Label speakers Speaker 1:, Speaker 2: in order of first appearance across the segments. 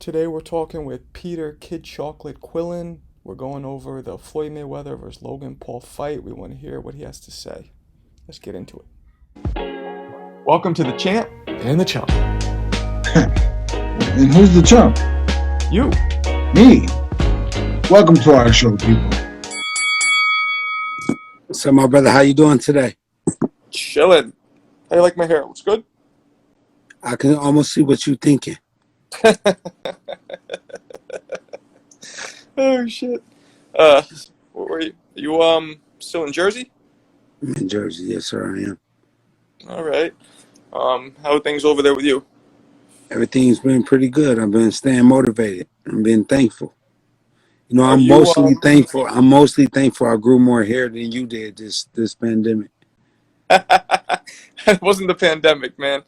Speaker 1: Today we're talking with Peter Kid Chocolate Quillin. We're going over the Floyd Mayweather versus Logan Paul fight. We want to hear what he has to say. Let's get into it. Welcome to the champ and the chump.
Speaker 2: And who's the chump?
Speaker 1: You.
Speaker 2: Me. Welcome to our show, people.
Speaker 3: So, my brother, how you doing today?
Speaker 1: Chilling. How you like my hair? Looks good?
Speaker 3: I can almost see what you're thinking.
Speaker 1: Oh shit. Where were you? You still in Jersey?
Speaker 3: I'm in Jersey. Yes, sir, I am.
Speaker 1: All right. How are things over there with you?
Speaker 3: Everything's been pretty good. I've been staying motivated. I'm being thankful. You know,
Speaker 1: Are
Speaker 3: I'm
Speaker 1: you
Speaker 3: mostly thankful. I'm mostly thankful I grew more hair than you did this pandemic.
Speaker 1: It wasn't the pandemic, man.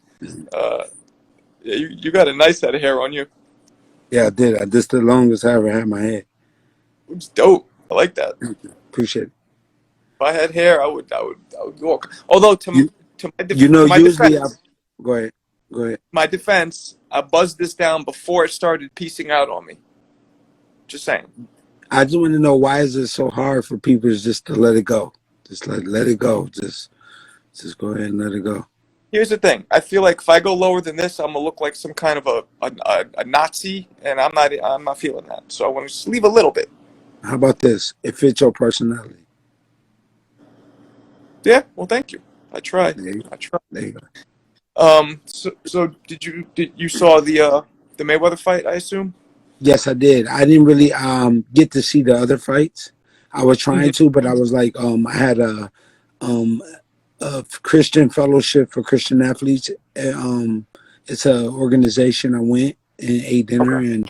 Speaker 1: Yeah, you got a nice head of hair on you.
Speaker 3: Yeah, I did. This the longest I ever had my head.
Speaker 1: It's dope. I like that.
Speaker 3: Appreciate it.
Speaker 1: If I had hair, I would walk. Although
Speaker 3: You,
Speaker 1: to
Speaker 3: you usually go ahead. Go ahead.
Speaker 1: my defense, I buzzed this down before it started piecing out on me. Just saying.
Speaker 3: I just want to know, why is it so hard for people just to let it go? Just let it go. Just go ahead and let it go.
Speaker 1: Here's the thing. I feel like if I go lower than this, I'm gonna look like some kind of a Nazi, and I'm not feeling that. So I want to just leave a little bit.
Speaker 3: How about this? It fits your personality.
Speaker 1: Yeah. Well, thank you. I tried.
Speaker 3: There you,
Speaker 1: I tried.
Speaker 3: there you go.
Speaker 1: So did you saw the Mayweather fight? I assume.
Speaker 3: Yes, I did. I didn't really get to see the other fights. I was
Speaker 1: Hmm.
Speaker 3: trying to, but I was like, I had um a Christian fellowship for Christian athletes. It's a organization. I went and ate dinner
Speaker 1: Okay.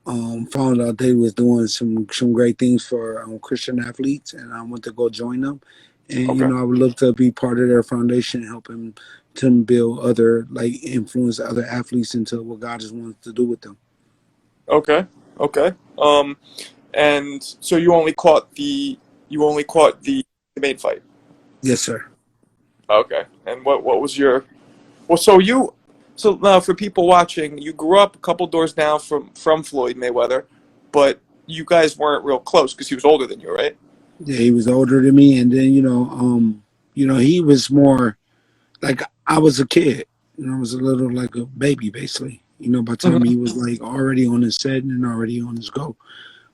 Speaker 3: and found out they was doing some great things for Christian athletes, and I went to go join them. And
Speaker 1: Okay.
Speaker 3: I would love to be part of their foundation, helping to build other, like, influence other athletes into what God just wants to do with them.
Speaker 1: Okay. Okay. And so you only caught the main fight.
Speaker 3: Yes, sir.
Speaker 1: Okay. And what was your so now for people watching, you grew up a couple doors down from Floyd Mayweather, but you guys weren't real close because he was older than you, right?
Speaker 3: Yeah, he was older than me, and then he was more like I was a kid. I was a little like a baby, basically. By the time
Speaker 1: Mm-hmm.
Speaker 3: he was like already on his set and already on his go.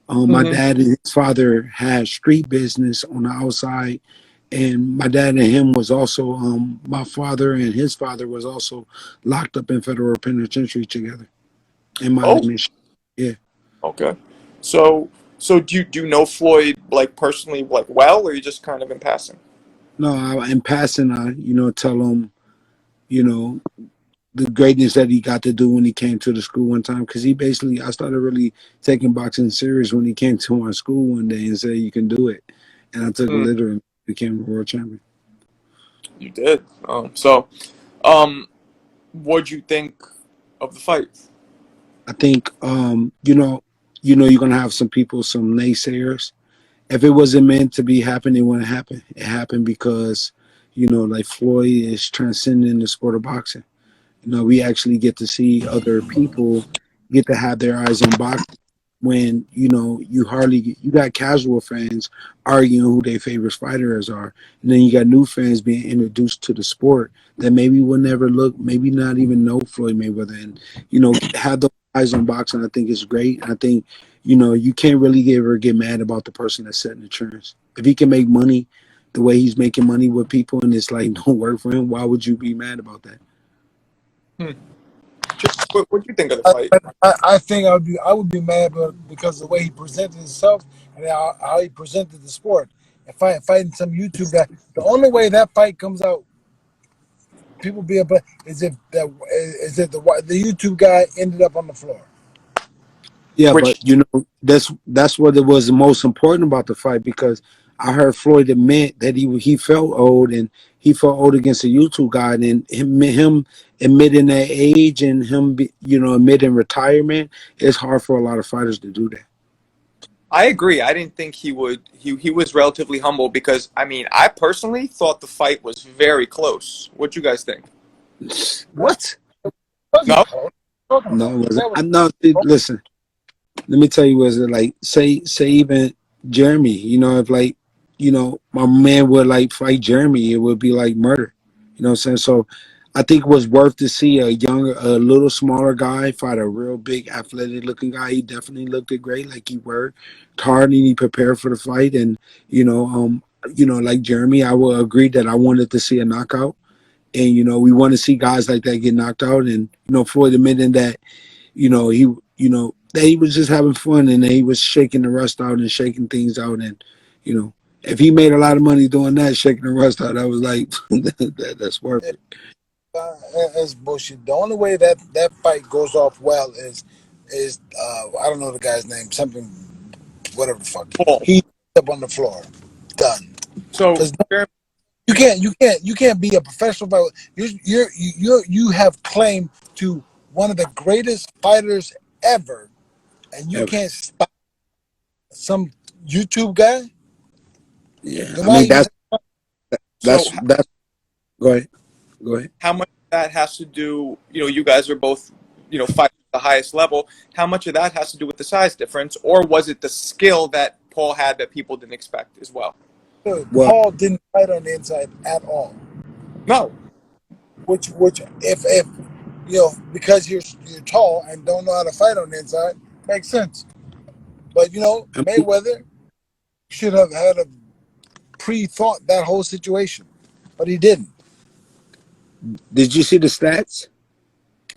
Speaker 3: My
Speaker 1: Mm-hmm.
Speaker 3: dad and his father had street business on the outside, and my dad and him was also my father and his father was also locked up in federal penitentiary together in my
Speaker 1: Oh,
Speaker 3: admission. Yeah.
Speaker 1: okay. So do you know Floyd like personally like well, or you just kind of in passing?
Speaker 3: No, in passing, I tell him you know the greatness that he got to do when he came to the school one time, because I started really taking boxing serious when he came to my school one day and said, "You can do it," and I took it
Speaker 1: Mm,
Speaker 3: literally and became a world champion.
Speaker 1: you did. Um, what'd you think of the fight?
Speaker 3: I think you're gonna have some people, some naysayers. If it wasn't meant to be happening, it wouldn't happen. It happened because like Floyd is transcending the sport of boxing. We actually get to see other people get to have their eyes on boxing when you got casual fans arguing who their favorite fighters are, and then you got new fans being introduced to the sport that maybe will never look, maybe not even know Floyd Mayweather, and have those eyes on boxing. I think is great. I think you can't really ever get mad about the person that's setting the trends. If he can make money the way he's making money with people, and it's like don't work for him, why would you be mad about that?
Speaker 1: Hmm. What'd you think of the
Speaker 4: I,
Speaker 1: fight?
Speaker 4: I think I would be mad because of the way he presented himself and how he presented the sport. And fighting some YouTube guy. The only way that fight comes out, people be able is if the YouTube guy ended up on the floor.
Speaker 3: Yeah,
Speaker 1: Which
Speaker 3: but that's what it was the most important about the fight, because I heard Floyd admit that he felt old, and he felt old against a YouTube guy, and him admitting that age, and admitting retirement, it's hard for a lot of fighters to do that.
Speaker 1: I agree. I didn't think he would. He was relatively humble because I mean, I personally thought the fight was very close. What you guys think?
Speaker 3: What?
Speaker 4: Was he
Speaker 1: No,
Speaker 4: close? talking
Speaker 3: No,
Speaker 4: about?
Speaker 3: it wasn't.
Speaker 4: That was
Speaker 3: I'm not. Listen, let me tell you, was it like say even Jeremy? You know, if like my man would like fight Jeremy, it would be like murder. You know what I'm saying? So I think it was worth to see a little smaller guy fight a real big, athletic looking guy. He definitely looked it great, like he worked hard and he prepared for the fight. And like Jeremy, I will agree that I wanted to see a knockout. And we want to see guys like that get knocked out. And Floyd admitting that he that he was just having fun and that he was shaking the rust out and shaking things out. And if he made a lot of money doing that, shaking the rust out, I was like, that's worth it.
Speaker 4: that's bullshit. The only way that fight goes off well is I don't know the guy's name, something, whatever the fuck.
Speaker 1: Paul.
Speaker 4: He up on the floor, done.
Speaker 1: So
Speaker 4: Because you can't be a professional fighter. You have claim to one of the greatest fighters ever, and you
Speaker 3: Ever.
Speaker 4: can't stop some YouTube guy.
Speaker 3: Yeah,
Speaker 4: Then
Speaker 3: I
Speaker 4: why
Speaker 3: mean
Speaker 4: you?
Speaker 1: so
Speaker 3: that's. Go ahead. Go ahead.
Speaker 1: how much of that has to do? You guys are both fighting at the highest level. How much of that has to do with the size difference, or was it the skill that Paul had that people didn't expect as well?
Speaker 3: Well,
Speaker 4: Paul didn't fight on the inside at all.
Speaker 1: No.
Speaker 4: Which if because you're tall and don't know how to fight on the inside makes sense. But
Speaker 3: I mean,
Speaker 4: Mayweather should have had a pre-thought that whole situation, but he didn't.
Speaker 3: did you see the stats?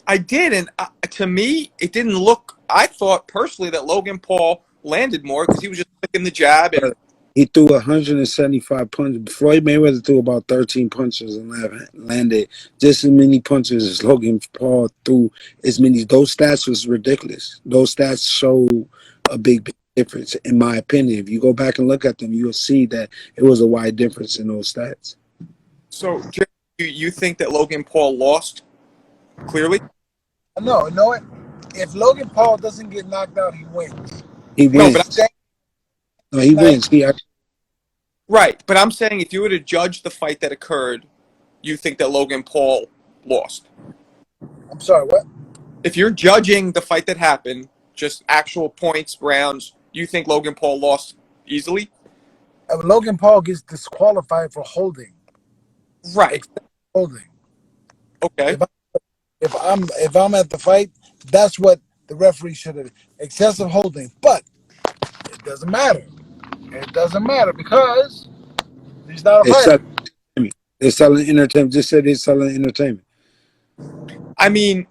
Speaker 1: I did, and to me, it didn't look. I thought personally that Logan Paul landed more because he was just picking the jab, and
Speaker 3: He threw 175 punches. Floyd Mayweather threw about 13 punches and landed just as many punches as Logan Paul threw. As many. Those stats was ridiculous. Those stats show a big difference, in my opinion. If you go back and look at them, you'll see that it was a wide difference in those stats.
Speaker 1: so you think that Logan Paul lost clearly?
Speaker 4: No, you know what? If Logan Paul doesn't get knocked out, he wins.
Speaker 3: He
Speaker 1: No, but
Speaker 3: wins. No, he
Speaker 4: Like,
Speaker 3: wins.
Speaker 1: right. But I'm saying if you were to judge the fight that occurred, you think that Logan Paul lost.
Speaker 4: I'm sorry, what?
Speaker 1: If you're judging the fight that happened, just actual points, rounds, you think Logan Paul lost easily?
Speaker 4: If Logan Paul gets disqualified for holding,
Speaker 1: Right.
Speaker 4: holding.
Speaker 1: Okay.
Speaker 4: If I'm at the fight, that's what the referee should have excessive holding. But it doesn't matter. It doesn't matter because he's not a
Speaker 3: They're selling,
Speaker 4: fighter.
Speaker 3: they're selling entertainment. Just said they're selling entertainment.
Speaker 1: I mean,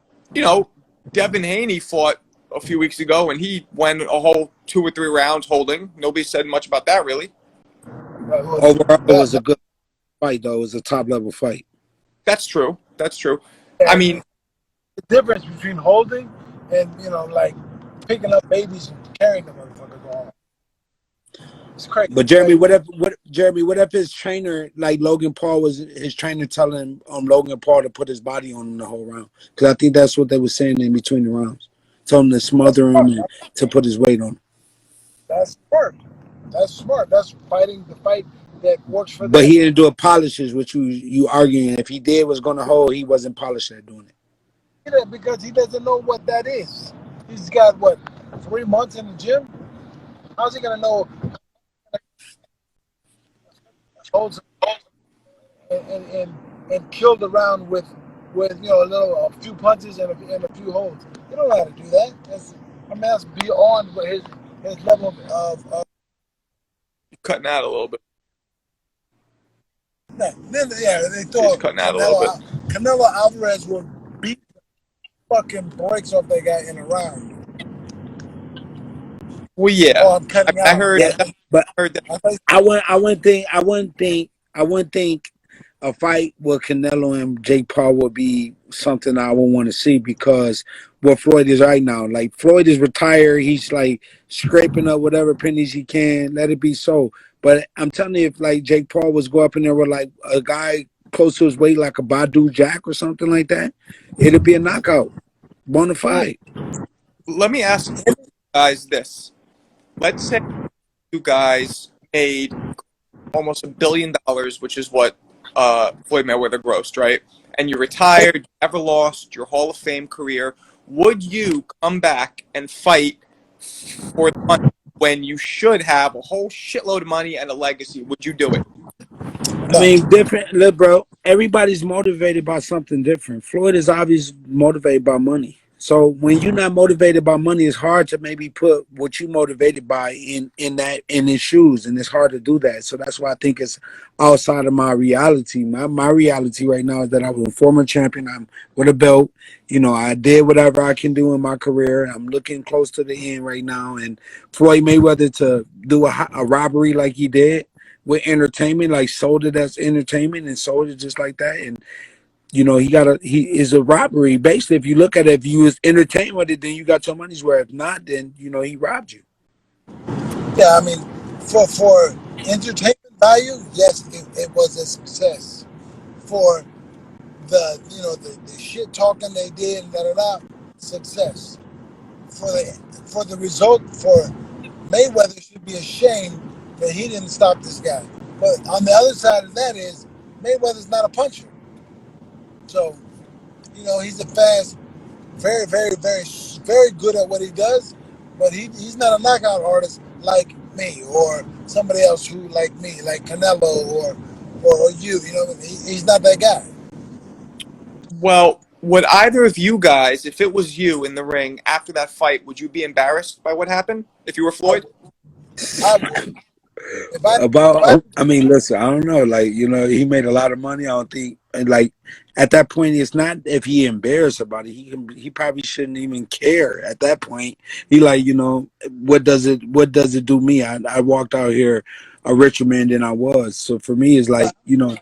Speaker 1: Devin Haney fought a few weeks ago, and he went a whole 2 or 3 rounds holding. Nobody said much about that, really.
Speaker 3: Overall, it was a good fight, though. It was a top level fight.
Speaker 1: That's true. That's true. I
Speaker 4: And
Speaker 1: mean,
Speaker 4: the difference between holding and like picking up babies and carrying the motherfuckers on. It's crazy.
Speaker 3: But Jeremy, what if his trainer, like Logan Paul, was his trainer telling Logan Paul to put his body on him the whole round? Because I think that's what they were saying in between the rounds. Told him to smother him and to put his weight on him.
Speaker 4: That's smart. That's smart. That's fighting the fight that works for
Speaker 3: But
Speaker 4: them.
Speaker 3: he didn't do it polishes, which you arguing. If he did was going to hold, he wasn't polished at doing it.
Speaker 4: Because he doesn't know what that is. He's got 3 months in the gym. How's he gonna know? Holds and killed around with a few punches and a few holds. You don't know how to do that. That's beyond his level of
Speaker 1: cutting out a little bit.
Speaker 4: yeah. They
Speaker 1: He's
Speaker 4: thought
Speaker 1: cutting out a little bit.
Speaker 4: Canelo Alvarez will beat the fucking brakes off that guy in a round.
Speaker 1: Well, yeah.
Speaker 4: Oh, I'm cutting
Speaker 1: I
Speaker 4: out.
Speaker 1: heard.
Speaker 3: Yeah, but
Speaker 1: I heard that.
Speaker 3: I wouldn't think a fight with Canelo and Jake Paul would be something I would want to see because what Floyd is right now. Like Floyd is retired, he's like scraping up whatever pennies he can. Let it be so. But I'm telling you, if like Jake Paul was go up in there with like a guy close to his weight, like a Badu Jack or something like that, it'd be a knockout, bona fide.
Speaker 1: Let me ask you guys this. Let's say you guys made almost $1 billion, which is what Floyd Mayweather grossed, right? And you retired, you never lost your Hall of Fame career. would you come back and fight for the money when you should have a whole shitload of money and a legacy? Would you do it?
Speaker 3: I
Speaker 4: No.
Speaker 3: mean, different. Look, bro, everybody's motivated by something different. Floyd is obviously motivated by money. So when you're not motivated by money, it's hard to maybe put what you motivated by in his shoes, and it's hard to do that. So that's why I think it's outside of my reality. My reality right now is that I'm a former champion. I'm with a belt. You know, I did whatever I can do in my career. I'm looking close to the end right now. And Floyd Mayweather to do a robbery like he did with entertainment, like sold it as entertainment and sold it just like that. And you know, he is a robbery. Basically, if you look at it, if you was entertained with it, then you got your money's worth. If not, then you know he robbed you.
Speaker 4: Yeah, I mean, for entertainment value, yes, it was a success. For the shit talking they did and da da da, success. For the result, for Mayweather should be ashamed that he didn't stop this guy. But on the other side of that is Mayweather's not a puncher, so he's a fast, very, very, very, very good at what he does, but he's not a knockout artist like me or somebody else who like me, like Canelo or you. He's not that guy.
Speaker 1: Well, would either of you guys, if it was you in the ring after that fight, would you be embarrassed by what happened if you were
Speaker 4: I
Speaker 1: Floyd?
Speaker 4: would. I would. If I
Speaker 3: About, I mean, listen, I don't know. Like, you know, he made a lot of money. I don't think, and like, at that point, it's not if he embarrassed about it. He probably shouldn't even care at that point. He like, you know, what does it do me? I walked out here a richer man than I was. So for me, it's like, you know,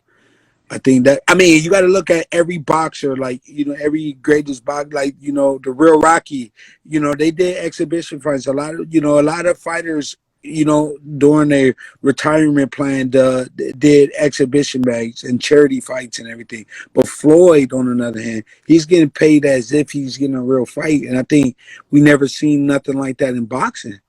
Speaker 3: I think that, I mean, you got to look at every boxer, like, you know, every greatest box, like, you know, the real Rocky, you know, they did exhibition fights. A lot of fighters, you know, during their retirement plan, did exhibition bags and charity fights and everything. But Floyd, on the other hand, he's getting paid as if he's getting a real fight. And I think we never seen nothing like that in boxing.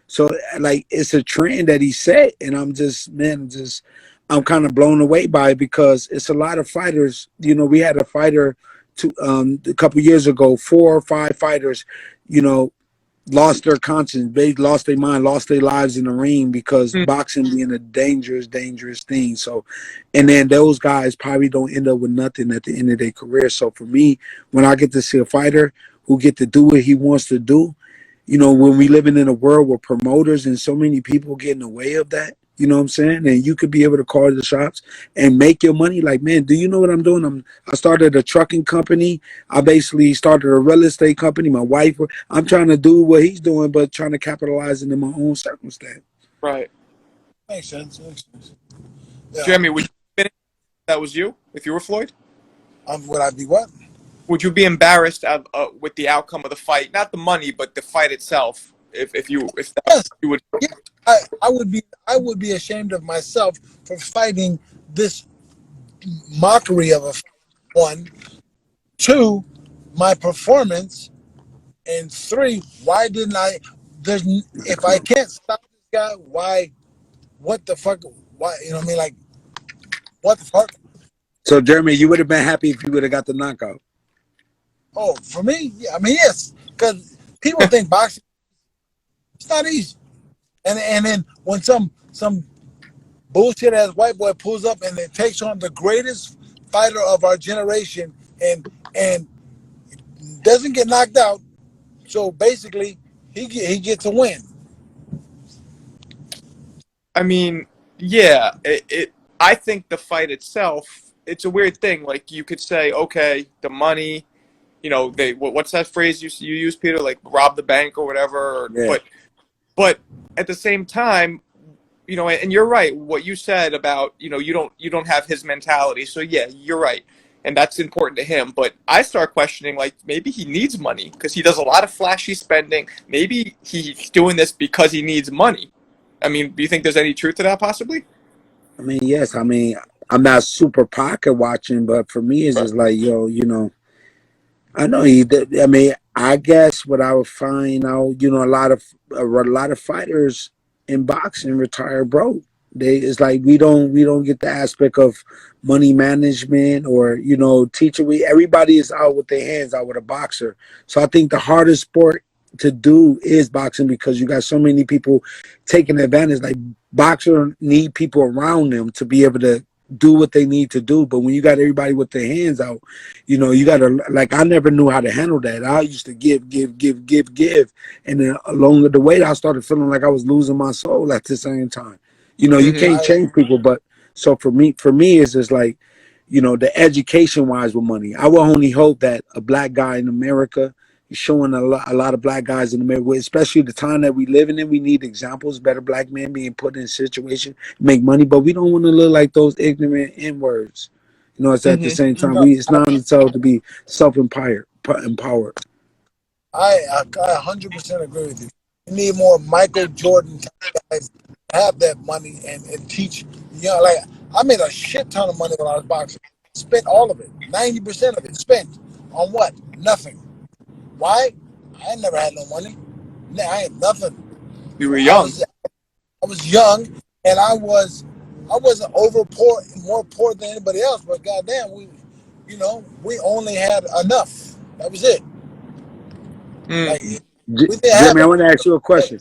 Speaker 3: So like it's a trend that he set, and I'm kind of blown away by it because it's a lot of fighters. You know, we had a fighter a couple years ago, 4 or 5 fighters, you know, lost their conscience, they lost their mind, lost their lives in the ring because
Speaker 1: Mm.
Speaker 3: boxing being a dangerous, dangerous thing. So, and then those guys probably don't end up with nothing at the end of their career. So for me, when I get to see a fighter who get to do what he wants to do, you know, when we living in a world where promoters and so many people get in the way of that, you know what I'm saying? And you could be able to call the shots and make your money. Like, man, do you know what I'm doing? I started a trucking company. I basically started a real estate company. My wife, I'm trying to do what he's doing, but trying to capitalize it in my own circumstance.
Speaker 1: Right.
Speaker 4: Makes sense. Makes sense. Yeah.
Speaker 1: Jeremy, would you finish if that was you, if you were Floyd?
Speaker 4: Would I be what?
Speaker 1: Would you be embarrassed with the outcome of the fight? Not the money, but the fight itself. If that
Speaker 4: Yes.
Speaker 1: you would.
Speaker 4: Yeah. I would be ashamed of myself for fighting this mockery of a one, two, my performance, and three, why didn't I? If I can't stop this guy, why? What the fuck? Why? You know what I mean? Like, what the fuck?
Speaker 3: So, Jeremy, you would have been happy if you would have got the knockout.
Speaker 4: Oh, for me, yeah. I mean, yes, because people think boxing it's not easy, and then when some bullshit ass white boy pulls up and then takes on the greatest fighter of our generation and doesn't get knocked out. So basically, he gets a win.
Speaker 1: I mean, yeah. I think the fight itself. It's a weird thing. Like you could say, okay, the money. You know, what's that phrase you use, Peter? Like rob the bank or whatever.
Speaker 3: Yeah.
Speaker 1: But at the same time, you know, and you're right. What you said about, you know, you don't have his mentality. So yeah, you're right, and that's important to him. But I start questioning, like maybe he needs money because he does a lot of flashy spending. Maybe he's doing this because he needs money. I mean, do you think there's any truth to that, possibly?
Speaker 3: I mean, yes. I mean, I'm not super pocket watching, but for me, it's
Speaker 1: Right.
Speaker 3: just like, yo, you know, I know he did. I mean, I guess what I would find out, you know, a lot of fighters in boxing retire broke. It's like we don't get the aspect of money management or teaching. Everybody is out with their hands out with a boxer. So I think the hardest sport to do is boxing because you got so many people taking advantage. Like boxers need people around them to be able to do what they need to do. But when you got everybody with their hands out, you got to like I never knew how to handle that. I used to give, and then along the way I started feeling like I was losing my soul at the same time. You
Speaker 1: Mm-hmm.
Speaker 3: can't change people, but so for me, it's just like, the education wise with money. I will only hope that a black guy in America is showing a lot of black guys in America, especially the time that we living in. We need examples, better black men being put in a situation, make money, but we don't want to look like those ignorant N words. It's at the
Speaker 1: Mm-hmm.
Speaker 3: same time,
Speaker 4: No,
Speaker 3: it's not entitled to be empowered.
Speaker 4: I 100% agree with you. You need more Michael Jordan type guys to have that money and teach. Like I made a shit ton of money when I was boxing. Spent all of it, 90% of it spent on what? Nothing. Why? I never had no money. I had nothing.
Speaker 1: You were
Speaker 4: I
Speaker 1: young.
Speaker 4: was I was young and I wasn't over poor, more poor than anybody else. But goddamn, we only had enough. That was it.
Speaker 1: Mm.
Speaker 4: Like we didn't have
Speaker 3: Jimmy, I
Speaker 4: it.
Speaker 3: want to ask you a question.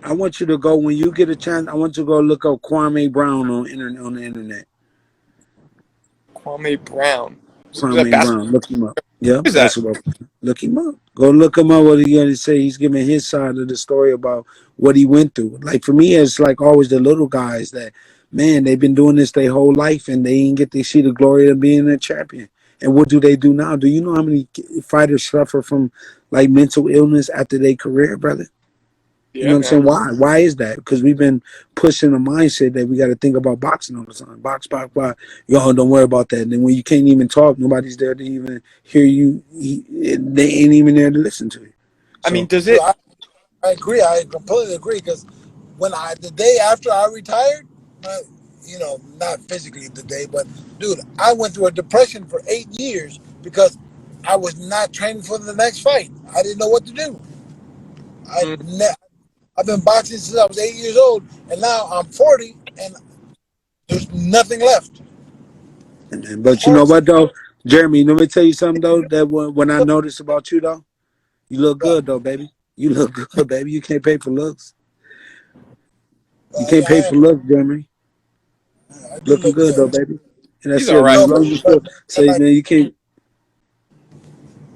Speaker 3: I want you to go when you get a chance. I want you to go look up Kwame Brown on the internet.
Speaker 1: Kwame Brown. Was that
Speaker 3: Kwame
Speaker 1: basketball?
Speaker 3: Brown, look him up. Yeah,
Speaker 1: Who is that?
Speaker 3: basketball. Look him up. Go look him up. What he gonna say? He's giving his side of the story about what he went through. Like for me, it's like always the little guys that man they've been doing this their whole life and they ain't get to see the glory of being a champion. And what do they do now? Do you know how many fighters suffer from like mental illness after their career, brother? You know
Speaker 1: Yeah,
Speaker 3: what I'm saying?
Speaker 1: man.
Speaker 3: Why? Why is that? Because we've been pushing a mindset that we got to think about boxing all the time. Box, box. Y'all don't worry about that. And then when you can't even talk, nobody's there to even hear you. They ain't even there to listen to you.
Speaker 1: I mean,
Speaker 3: So,
Speaker 1: does
Speaker 4: Dude,
Speaker 1: it?
Speaker 4: I agree. I completely agree because the day after I retired, not physically the day, but dude, I went through a depression for 8 years because I was not training for the next fight. I didn't know what to do. I
Speaker 1: Mm.
Speaker 4: ne- I've been boxing since I was 8 years old, and now I'm 40, and there's nothing left.
Speaker 3: but you know
Speaker 4: Horrible.
Speaker 3: what though, Jeremy? Let me tell you something though. That when I noticed about you though, you look
Speaker 4: But
Speaker 3: good though, baby. You look good, baby. You can't pay for looks. You
Speaker 4: yeah,
Speaker 3: can't pay
Speaker 4: I
Speaker 3: for
Speaker 4: am.
Speaker 3: looks, Jeremy.
Speaker 4: I do
Speaker 3: Looking
Speaker 4: look
Speaker 3: good though,
Speaker 4: good.
Speaker 3: baby. And
Speaker 1: He's
Speaker 3: that's
Speaker 1: all
Speaker 3: it, man.
Speaker 1: right.
Speaker 3: As
Speaker 4: No,
Speaker 3: long as you still
Speaker 4: but
Speaker 3: say,
Speaker 4: like
Speaker 3: man, you can't.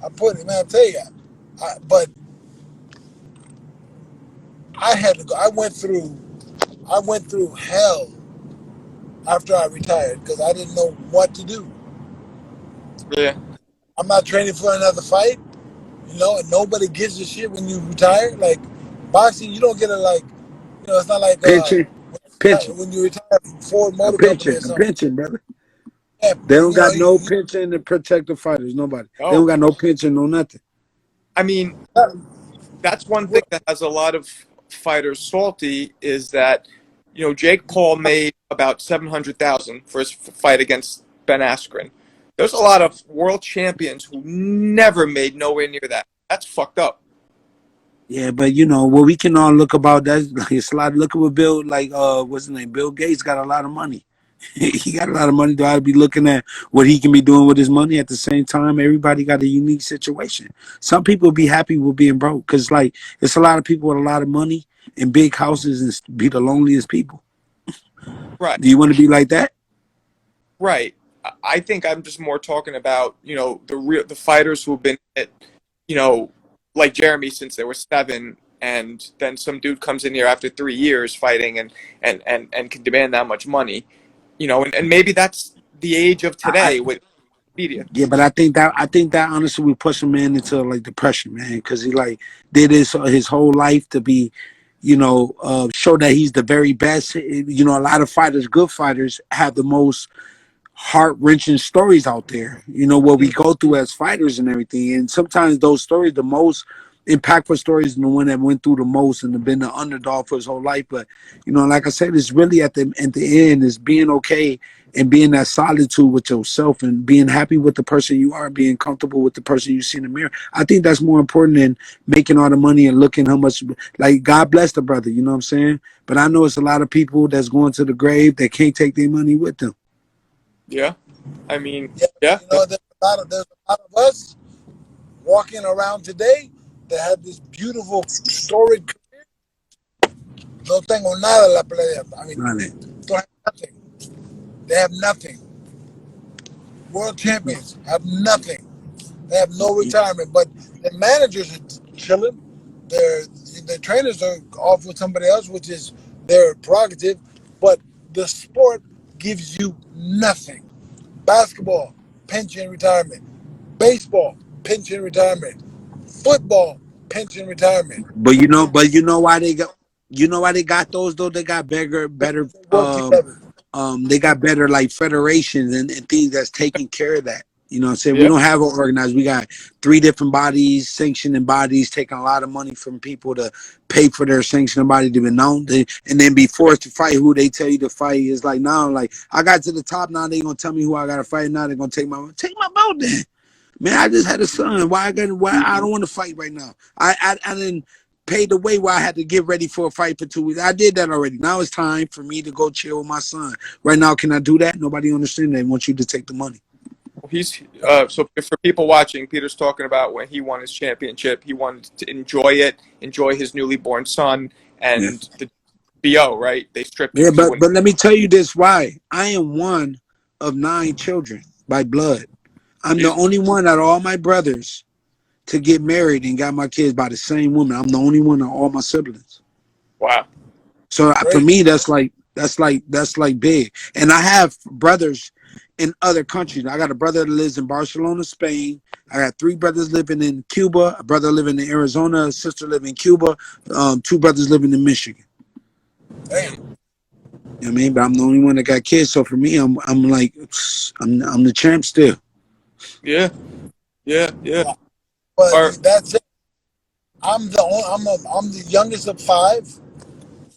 Speaker 4: I put it, man. I tell you, but I had to go. I went through hell after I retired because I didn't know what to do.
Speaker 1: Yeah.
Speaker 4: I'm not training for another fight, and nobody gives a shit when you retire. Like boxing, you don't get it's not like
Speaker 3: Pension, pension,
Speaker 4: when you retire from Ford
Speaker 3: a
Speaker 4: Motor Company
Speaker 3: pension,
Speaker 4: or
Speaker 3: a
Speaker 4: something.
Speaker 3: pension, brother.
Speaker 4: Yeah,
Speaker 3: They don't got no
Speaker 4: you
Speaker 3: pension to protect the fighters. Nobody. They don't
Speaker 1: No.
Speaker 3: got no pension, no nothing.
Speaker 1: I mean, that's one thing that has a lot of fighters salty is that Jake Paul made about 700,000 for his fight against Ben Askren. There's a lot of world champions who never made nowhere near that. That's fucked up.
Speaker 3: Yeah, but what we can all look about that. Like it's a lot. Look at what Bill, like what's his name? Bill Gates got a lot of money. He got a lot of money. Do I be looking at what he can be doing with his money at the same time? Everybody got a unique situation. Some people be happy with being broke because like it's a lot of people with a lot of money and big houses and be the loneliest people.
Speaker 1: Right.
Speaker 3: Do you want to be like that?
Speaker 1: Right. I think I'm just more talking about, the fighters who've been hit, you know, like Jeremy since they were seven, and then some dude comes in here after 3 years fighting and can demand that much money, and maybe that's the age of
Speaker 3: I,
Speaker 1: today with media.
Speaker 3: Yeah, but I think that honestly would push a man into like depression, man, because he like did his whole life to be, show that he's the very best. A lot of fighters, good fighters, have the most heart wrenching stories out there. What we go through as fighters and everything, and sometimes those stories, the most impactful stories and the one that went through the most and been the underdog for his whole life. But you know, like I said, it's really at the end is being okay and being that solitude with yourself and being happy with the person you are, being comfortable with the person you see in the mirror. I think that's more important than making all the money and looking how much. Like God bless the brother, you know what I'm saying? But I know it's a lot of people that's going to the grave that can't take their money with them.
Speaker 1: Yeah. I mean,
Speaker 4: Yeah,
Speaker 1: yeah.
Speaker 4: you know, there's a lot of us walking around today that have this beautiful storied. No tengo nada en la playa. I mean,
Speaker 3: Right.
Speaker 4: don't have nothing. They have nothing. World champions have nothing. They have no retirement, but the managers are chilling. Their the trainers are off with somebody else, which is their prerogative. But the sport gives you nothing. Basketball, pension retirement. Baseball, pension retirement. Football, pension retirement.
Speaker 3: But you know why they got those though? They got better
Speaker 4: They work together.
Speaker 3: they got better like federations and things that's taking care of that. You know what I'm saying? We
Speaker 1: Yeah.
Speaker 3: don't have it organized. We got 3 different bodies, sanctioning bodies, taking a lot of money from people to pay for their sanctioning body to be known, and then be forced to fight who they tell you to fight. It's like now, like I got to the top, now they gonna tell me who I gotta fight. Now they're gonna take my belt then. Man, I just had a son. Why I don't want to fight right now. I didn't pay the way where I had to get ready for a fight for 2 weeks. I did that already. Now it's time for me to go chill with my son. Right now, can I do that? Nobody understands. They want you to take the money.
Speaker 1: He's so for people watching, Peter's talking about when he won his championship. He wanted to enjoy it, enjoy his newly born son,
Speaker 3: Yeah.
Speaker 1: and the BO, right? They stripped him
Speaker 3: Yeah,
Speaker 1: because he wouldn't.
Speaker 3: but let me tell you this why. I am one of 9 children by blood. I'm the
Speaker 1: Jesus.
Speaker 3: only one out of all my brothers to get married and got my kids by the same woman. I'm the only one of all my siblings.
Speaker 1: Wow.
Speaker 3: So for
Speaker 4: Great.
Speaker 3: me, that's like big. And I have brothers in other countries. I got a brother that lives in Barcelona, Spain. I got 3 brothers living in Cuba, a brother living in Arizona, a sister living in Cuba, 2 brothers living in Michigan.
Speaker 4: Damn.
Speaker 3: You know what I mean? But I'm the only one that got kids. So for me, I'm like I'm the champ still.
Speaker 1: Yeah. Yeah. Yeah.
Speaker 4: But
Speaker 1: Or
Speaker 4: that's it. I'm the youngest of 5.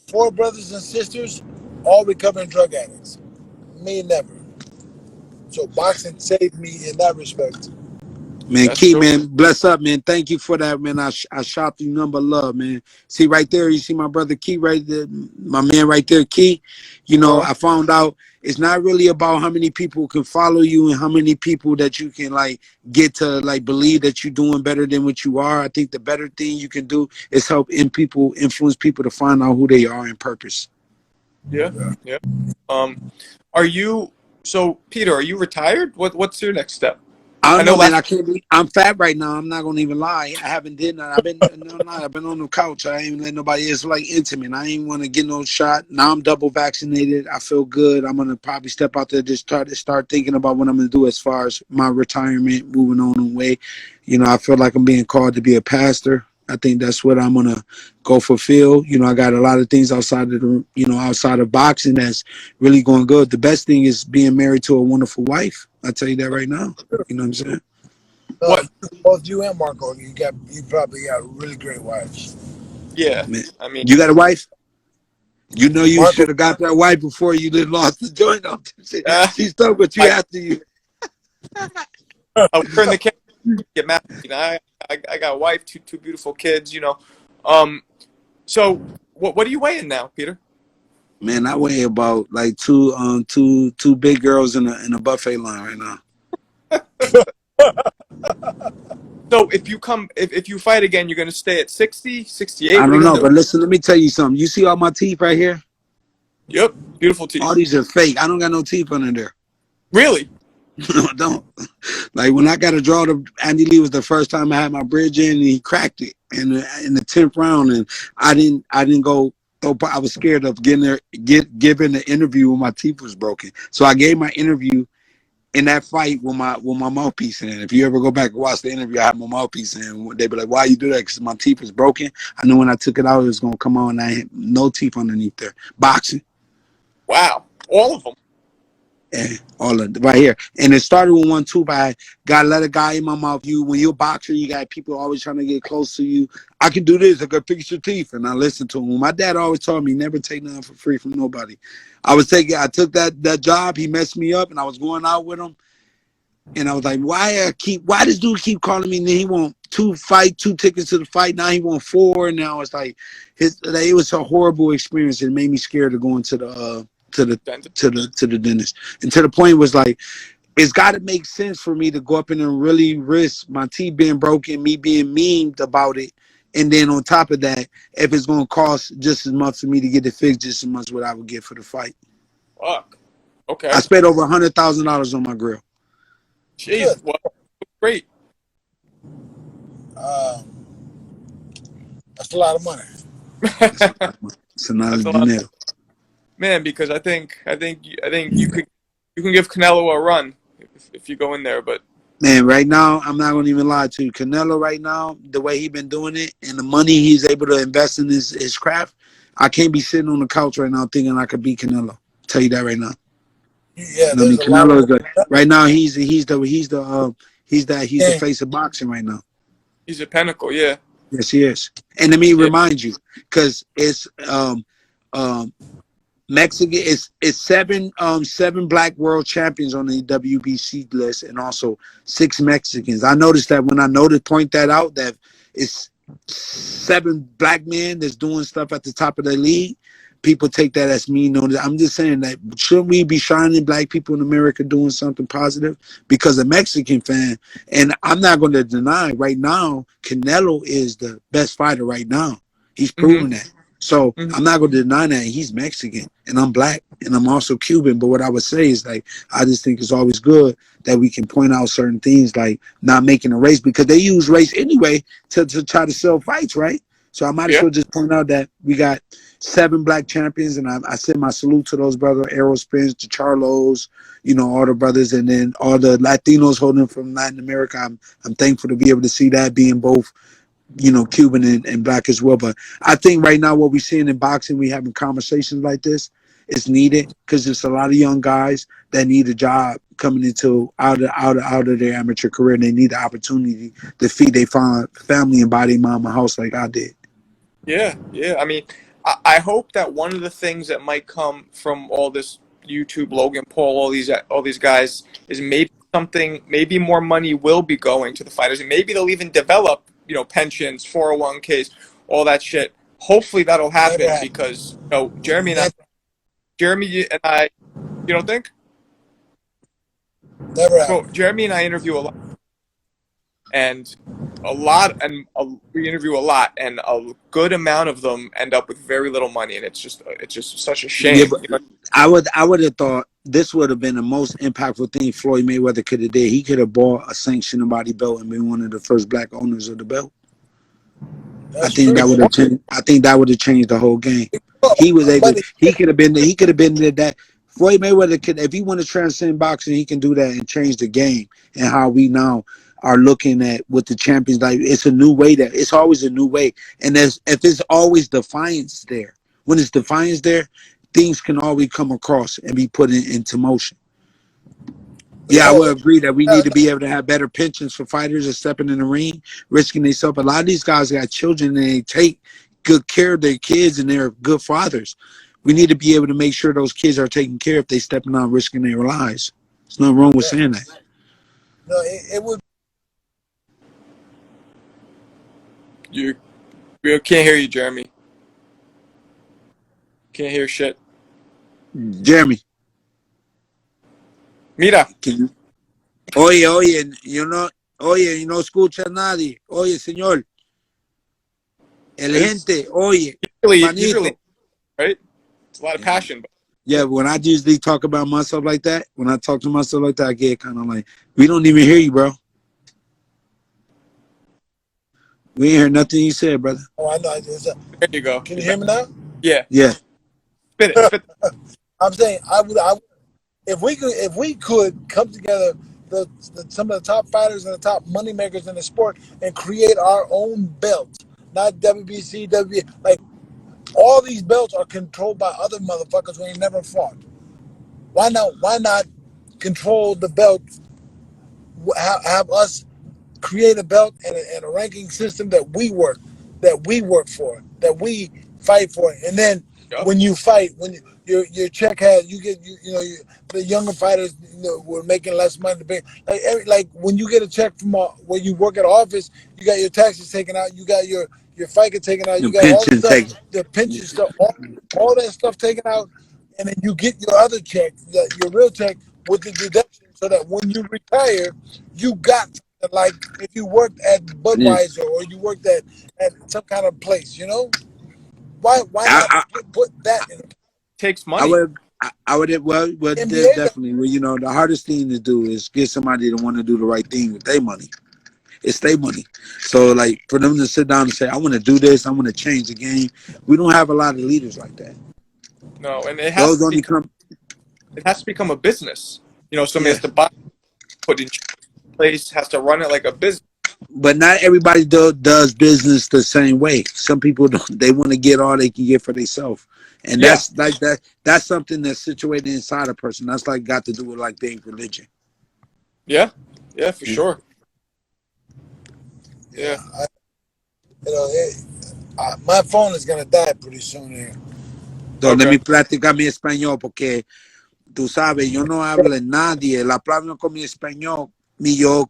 Speaker 4: 4 brothers and sisters, all recovering drug addicts. Me never. So boxing saved me in that respect.
Speaker 3: Man,
Speaker 1: that's
Speaker 3: Key,
Speaker 1: true.
Speaker 3: man, bless up, man. Thank you for that, man. I shot you number love, man. See right there, you see my brother Key right there, my man right there, Key. You know, I found out it's not really about how many people can follow you and how many people that you can like get to like believe that you're doing better than what you are. I think the better thing you can do is help influence people to find out who they are and purpose.
Speaker 1: Yeah. Yeah. Um, are you so Peter? Are you retired? What's your next step?
Speaker 3: I
Speaker 1: I
Speaker 3: don't
Speaker 1: know
Speaker 3: know, man.
Speaker 1: last.
Speaker 3: I can't be. I'm fat right now. I'm not gonna even lie. I haven't did nothing. I've been on the couch. I ain't let nobody else like intimate. I ain't want to get no shot. Now I'm double vaccinated. I feel good. I'm gonna probably step out there just start thinking about what I'm gonna do as far as my retirement, moving on away. You know, I feel like I'm being called to be a pastor. I think that's what I'm gonna go fulfill. You know, I got a lot of things outside of outside of boxing that's really going good. The best thing is being married to a wonderful wife. I tell you that right now. You know what I'm saying?
Speaker 1: What?
Speaker 4: Both you and Marco, you probably got really great wives.
Speaker 1: Yeah.
Speaker 3: Man,
Speaker 1: I mean,
Speaker 3: you got a wife? You know you
Speaker 4: Marco,
Speaker 3: should have got that wife before you did lost the joint up.
Speaker 1: uh,
Speaker 3: She stuck with you
Speaker 1: I,
Speaker 3: after you.
Speaker 1: I was in the camp. Get mad. You know, I got a wife, two beautiful kids. You know, um. So what are you weighing now, Peter?
Speaker 3: Man, I weigh about like two big girls in a buffet line right now.
Speaker 1: So if you fight again, you're gonna stay at 60, 68.
Speaker 3: I
Speaker 1: What are
Speaker 3: don't
Speaker 1: you
Speaker 3: know,
Speaker 1: gonna do?
Speaker 3: but listen, let me tell you something. You see all my teeth right here?
Speaker 1: Yep. Beautiful
Speaker 3: All
Speaker 1: teeth.
Speaker 3: these are fake. I don't got no teeth under there.
Speaker 1: Really?
Speaker 3: No, I don't. Like when I got to draw the Andy Lee was the first time I had my bridge in and he cracked it in the 10th round and I didn't go. I was scared of getting there, giving the interview when my teeth was broken. So I gave my interview in that fight with my mouthpiece in. If you ever go back and watch the interview, I had my mouthpiece in. They be like, "Why you do that?" Because my teeth was broken. I knew when I took it out, it was gonna come out, and I had no teeth underneath there. Boxing.
Speaker 1: Wow. All of them.
Speaker 3: And all of right here. And it started with 1-2 by gotta let a guy in my mouth. When you're a boxer, you got people always trying to get close to you. I can do this, I can fix your teeth. And I listen to him. My dad always told me never take nothing for free from nobody. I took that job, he messed me up, and I was going out with him. And I was like, why this dude keep calling me? And then he want 2 tickets to the fight. Now he want 4. And now it's like it was a horrible experience. It made me scared of going to the dentist. And to the point was like, it's got to make sense for me to go up in and really risk my teeth being broken, me being memed about it. And then on top of that, if it's going to cost just as much for me to get it fixed, just as much what I would get for the fight.
Speaker 1: Fuck. Okay.
Speaker 3: I spent over $100,000 on my grill.
Speaker 1: Jeez, well, great.
Speaker 4: That's a lot of money.
Speaker 3: It's another dinero.
Speaker 1: Man, because I think you can give Canelo a run if you go in there, but
Speaker 3: man, right now I'm not gonna even lie to you. Canelo right now, the way he been doing it and the money he's able to invest in his craft, I can't be sitting on the couch right now thinking I could beat Canelo. I'll tell you that right now.
Speaker 4: Yeah,
Speaker 3: you know, I mean, Canelo is right now. He's the face of boxing right now.
Speaker 1: He's a pinnacle, yeah.
Speaker 3: Yes, he is. And let me remind you, because it's Mexican. It's seven black world champions on the WBC list, and also 6 Mexicans. I noticed that when I point that out, that it's 7 black men that's doing stuff at the top of the league. People take that as me. I'm just saying that shouldn't we be shining black people in America doing something positive? Because a Mexican fan, and I'm not going to deny right now, Canelo is the best fighter right now. He's proven that. So I'm not going to deny that he's Mexican and I'm black and I'm also Cuban. But what I would say is like, I just think it's always good that we can point out certain things like not making a race, because they use race anyway to try to sell fights, right? So I might as well just point out that we got 7 black champions, and I send my salute to those brothers, Aerospins, to Charlos, all the brothers, and then all the Latinos holding from Latin America. I'm thankful to be able to see that, being both, Cuban and black as well. But I think right now what we're seeing in boxing, we having conversations like this, is needed, because there's a lot of young guys that need a job coming into out of their amateur career, and they need the opportunity to feed their family and buy their mom a house like I did.
Speaker 1: Yeah. I mean, I hope that one of the things that might come from all this YouTube, Logan Paul, all these guys, is maybe more money will be going to the fighters, and maybe they'll even develop, pensions, 401ks, all that shit. Hopefully that'll happen, because Jeremy and I, you don't think?
Speaker 4: Never
Speaker 1: So Jeremy and I interview a lot, and we interview a lot, and a good amount of them end up with very little money, and it's just such a shame.
Speaker 3: Yeah, but I would have thought this would have been the most impactful thing Floyd Mayweather could have did. He could have bought a sanctioned body belt and been one of the first black owners of the belt. I think that would have changed the whole game. He was able. He could have been that. Floyd Mayweather could, if he want to transcend boxing, he can do that and change the game and how we now are looking at with the champions. Like, it's a new way. It's always a new way. And if there's always defiance there, when it's defiance there, things can always come across and be put into motion. Yeah, I would agree that we need to be able to have better pensions for fighters that stepping in the ring, risking themselves. A lot of these guys got children, and they take good care of their kids, and they're good fathers. We need to be able to make sure those kids are taken care of if they stepping out risking their lives. There's nothing wrong with saying that.
Speaker 4: No, it would.
Speaker 1: We can't hear you, Jeremy. Can't hear shit.
Speaker 3: Jeremy.
Speaker 1: Mira.
Speaker 3: Oye, no escucha a nadie. Oye, señor. El gente, oye.
Speaker 1: Usually, right? It's a lot of passion. But
Speaker 3: yeah, when I usually talk about myself like that, when I talk to myself like that, I get kind of like, we don't even hear you, bro. We ain't heard nothing you said, brother.
Speaker 4: Oh, I know.
Speaker 1: There you go.
Speaker 4: Can you hear me now?
Speaker 3: Yeah.
Speaker 1: Spit it.
Speaker 4: I'm saying I would if we could come together, some of the top fighters and the top money makers in the sport, and create our own belts, not WBC, like all these belts are controlled by other motherfuckers who ain't never fought. Why not control the belt, have us create a belt and a ranking system that we work for, that we fight for, and then
Speaker 1: Yep.
Speaker 4: when you fight, when your check has you get the younger fighters were making less money to pay, like when you get a check from where you work at office, you got your taxes taken out, you got your FICA taken out,
Speaker 3: The
Speaker 4: you got all the
Speaker 3: pension
Speaker 4: stuff,
Speaker 3: take.
Speaker 4: the pension stuff, all that stuff taken out, and then you get your other check, your real check with the deduction, so that when you retire, you got like if you worked at
Speaker 3: Yeah.
Speaker 4: Budweiser or you worked at some kind of place, why not
Speaker 3: I,
Speaker 4: put that in
Speaker 1: Takes
Speaker 3: I
Speaker 1: money.
Speaker 3: would, I would, well,
Speaker 4: NBA?
Speaker 3: definitely. Well, the hardest thing to do is get somebody to want to do the right thing with their money. It's their money. So, like, for them to sit down and say, I want to do this, I want to change the game, we don't have a lot of leaders like that.
Speaker 1: No, and it has
Speaker 3: Those
Speaker 1: to
Speaker 3: only
Speaker 1: become
Speaker 3: come,
Speaker 1: a business. Somebody
Speaker 3: yeah.
Speaker 1: has to buy, put in place, has to run it like a business.
Speaker 3: But not everybody does business the same way. Some people don't, they want to get all they can get for themselves. And
Speaker 1: Yeah.
Speaker 3: that's like that. That's something that's situated inside a person. That's like got to do with like their religion.
Speaker 1: Yeah, for
Speaker 3: Yeah.
Speaker 1: sure. Yeah.
Speaker 4: My phone is gonna die pretty soon here.
Speaker 3: So let
Speaker 1: Okay.
Speaker 3: me platicar mi español porque tú sabes, yo no hablo en nadie. El hablo con mi español.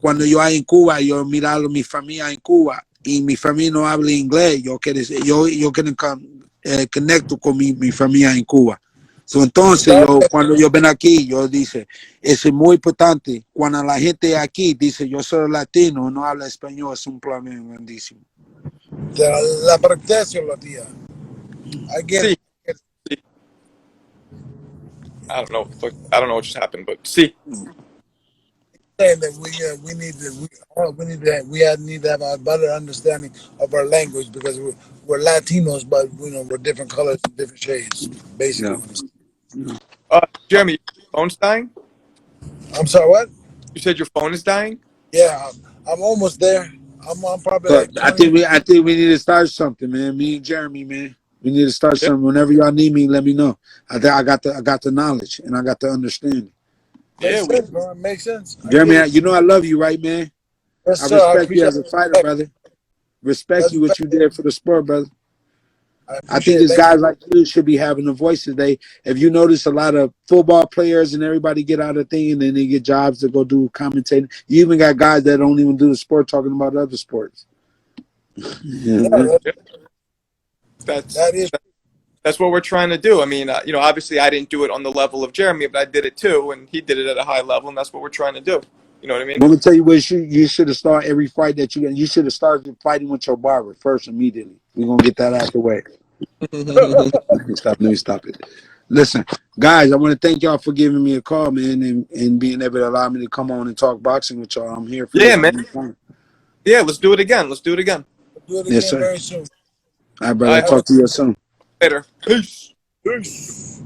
Speaker 3: Cuando yo hay en Cuba, yo miraba a mi familia en Cuba y mi familia no habla inglés. Yo quiero conecto con mi familia en Cuba. So, entonces, cuando yo ven aquí, yo dice, es muy importante. Cuando la gente aquí dice, yo soy latino, no habla español, es un problema grandísimo.
Speaker 4: La practice, la tía. I get
Speaker 1: See,
Speaker 4: it.
Speaker 1: I don't know what just happened, but see.
Speaker 4: Saying that we need to have a better understanding of our language because we're Latinos, but we're different colors and different shades. Basically,
Speaker 3: Yeah.
Speaker 4: what I'm saying.
Speaker 1: Jeremy, your phone's dying?
Speaker 4: I'm sorry. What?
Speaker 1: You said your phone is dying?
Speaker 4: Yeah, I'm almost there. I'm probably
Speaker 3: So
Speaker 4: like 20.
Speaker 3: I think we need to start something, man. Me and Jeremy, man. We need to start
Speaker 1: Yeah.
Speaker 3: something. Whenever y'all need me, let me know. I got the knowledge and I got the understanding.
Speaker 1: Yeah,
Speaker 4: Makes sense, bro. It makes sense. I
Speaker 3: Jeremy,
Speaker 4: get it.
Speaker 3: you know I love you, right, man?
Speaker 4: Yes,
Speaker 3: I
Speaker 4: sir. I
Speaker 3: respect you
Speaker 4: appreciate
Speaker 3: as a fighter,
Speaker 4: it.
Speaker 3: brother. Respect
Speaker 4: That's
Speaker 3: you what you did for the sport, brother.
Speaker 4: I
Speaker 3: I think
Speaker 4: appreciate it.
Speaker 3: it's guys like you should be having a voice today. If you notice, a lot of football players and everybody get out of thing and then they get jobs to go do commentating. You even got guys that don't even do the sport talking about other sports.
Speaker 4: Yeah,
Speaker 1: that's
Speaker 4: that is.
Speaker 1: that's what we're trying to do. I mean, obviously I didn't do it on the level of Jeremy, but I did it too, and he did it at a high level, and that's what we're trying to do. You know what I mean?
Speaker 3: Let me tell you what you should have started every fight that you should have started fighting with your barber first immediately. We're gonna get that out the way. Let me stop it. Listen, guys, I want to thank y'all for giving me a call, man, and being able to allow me to come on and talk boxing with y'all. I'm here for
Speaker 1: Yeah,
Speaker 3: y'all
Speaker 1: man.
Speaker 3: anytime.
Speaker 1: Yeah, let's do it again.
Speaker 4: We'll do it
Speaker 3: Yes,
Speaker 4: again
Speaker 3: sir.
Speaker 4: very soon.
Speaker 3: All right, brother.
Speaker 1: All
Speaker 3: I'll
Speaker 1: right,
Speaker 3: talk to you soon.
Speaker 1: later. Peace.
Speaker 4: Peace.